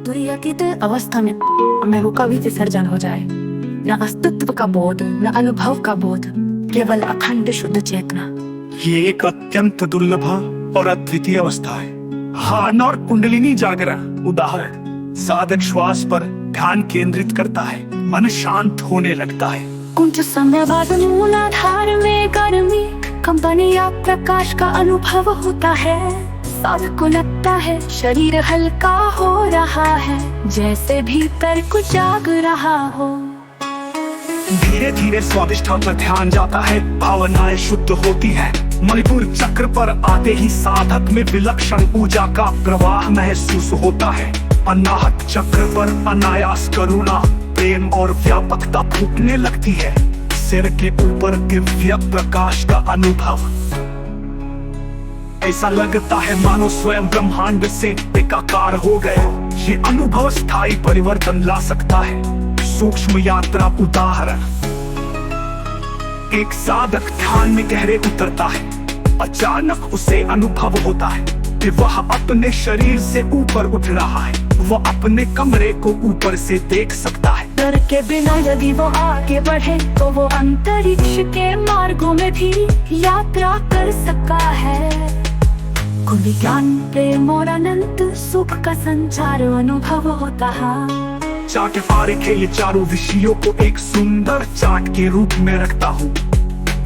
दुनिया की तो अवस्था में मैं वो कभी विसर्जन हो जाए, न अस्तित्व का बोध न अनुभव का बोध, केवल अखंड शुद्ध चेतना। ये एक अत्यंत दुर्लभ और अद्वितीय अवस्था है। हान और कुंडलिनी जागरण उदाहरण, साधक श्वास पर ध्यान केंद्रित करता है, मन शांत होने लगता है। कुछ समय बाद मूलाधार में गर्मी, कंपन या प्रकाश का अनुभव होता है। साधक को लगता है शरीर हल्का हो रहा है, जैसे भीतर कुछ जाग रहा हो। धीरे धीरे स्वादिष्ठता पर ध्यान जाता है, भावनाएं शुद्ध होती है। मणिपुर चक्र पर आते ही साधक में विलक्षण ऊर्जा का प्रवाह महसूस होता है। अनाहत चक्र पर अनायास करुणा, प्रेम और व्यापकता फूटने लगती है। सिर के ऊपर दिव्य प्रकाश का अनुभव, ऐसा लगता है मानो स्वयं ब्रह्मांड से एकाकार हो गए। ये अनुभव स्थायी परिवर्तन ला सकता है। सूक्ष्म यात्रा उदाहरण, एक साधक ध्यान में गहरे उतरता है। अचानक उसे अनुभव होता है कि वह अपने शरीर से ऊपर उठ रहा है। वह अपने कमरे को ऊपर से देख सकता है। डर के बिना यदि वो आगे बढ़े तो वो अंतरिक्ष के मार्गों में भी यात्रा कर सका है। खुद ज्ञान, प्रेम और अनंत सुख का संचार अनुभव होता है। चाट पारे के ये चारों विषयों को एक सुंदर चाट के रूप में रखता हूँ।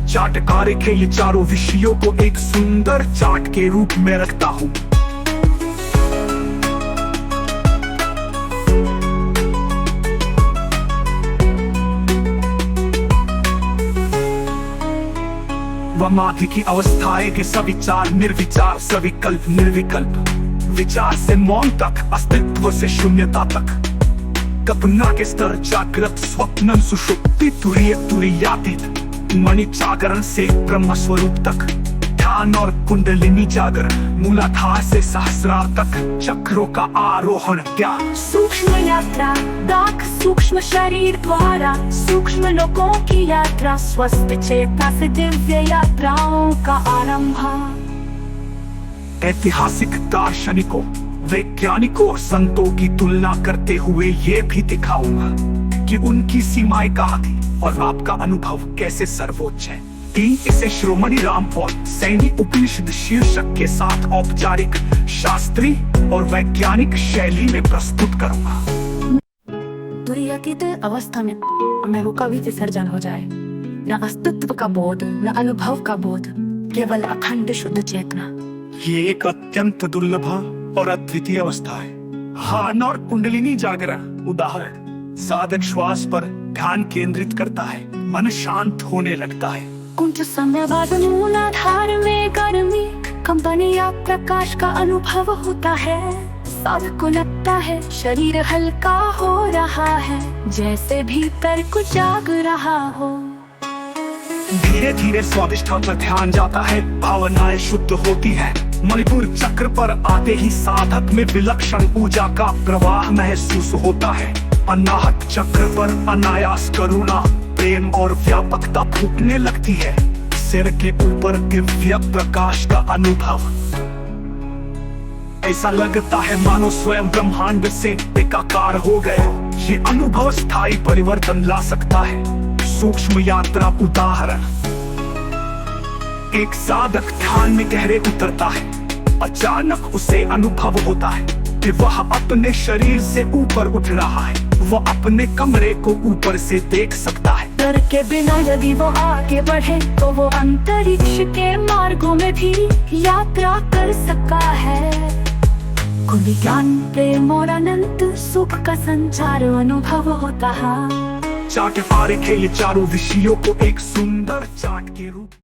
चाटकारे के ये चारों विषयों को एक सुंदर चाट के रूप में रखता हूँ। समाधि की अवस्थाएं के सविचार निर्विचार, सविकल्प निर्विकल्प, विचार से मौन तक, अस्तित्व से शून्यता तक, कल्पना के स्तर जागृत, स्वप्न सुषुप्ति, तुरीय तुरीयातीत, मणि जागरण से ब्रह्म स्वरूप तक, ध्यान और कुंडलिनी जागरण, मूलाधार से सहस्रार तक, चक्रों का आरोहण ज्ञान। सूक्ष्म यात्रा, दाख सूक्ष्म शरीर द्वारा, सूक्ष्म लोकों की यात्रा, स्वस्थ चेतना से दिव्य यात्राओं का आरंभ। ऐतिहासिक दार्शनिकों, वैज्ञानिकों और संतों की तुलना करते हुए ये भी दिखाऊंगा कि उनकी सीमाएं कहाँ थी और आपका अनुभव कैसे सर्वोच्च है। इसे श्रोमणी राम और सैनी उपनिषद शीर्षक के साथ औपचारिक, शास्त्रीय और वैज्ञानिक शैली में प्रस्तुत करूंगा। दुनिया की तो अवस्था में मैं वो कभी विसर्जन हो जाए, न अस्तित्व का बोध न अनुभव का बोध, केवल अखंड शुद्ध चेतना। ये एक अत्यंत दुर्लभ और अद्वितीय अवस्था है। हान और कुंडलिनी जागरण उदाहरण, साधक श्वास पर ध्यान केंद्रित करता है, मन शांत होने लगता है। कुछ समय बाद मूलाधार में गर्मी, कंपन या प्रकाश का अनुभव होता है। साधक को लगता है शरीर हल्का हो रहा है, जैसे भीतर कुछ जाग रहा हो। धीरे धीरे स्वादिष्ठता पर ध्यान जाता है, भावनाएं शुद्ध होती है। मणिपुर चक्र पर आते ही साधक में विलक्षण ऊर्जा का प्रवाह महसूस होता है। अनाहत चक्र पर अनायास करुणा, प्रेम और व्यापकता फूटने लगती है। सिर के ऊपर दिव्य प्रकाश का अनुभव, ऐसा लगता है मानो स्वयं ब्रह्मांड से एकाकार हो गए। ये अनुभव स्थायी परिवर्तन ला सकता है। सूक्ष्म यात्रा उदाहरण, एक साधक ध्यान में गहरे उतरता है। अचानक उसे अनुभव होता है कि वह अपने शरीर से ऊपर उठ रहा है। वह अपने कमरे को ऊपर से देख सकता है। डर के बिना यदि वो आगे बढ़े तो वो अंतरिक्ष के मार्गों में भी यात्रा कर सका है। खुद ज्ञान, प्रेम और अनंत सुख का संचार अनुभव होता है। चाट पारे के ये चारों विषयों को एक सुंदर चाट के रूप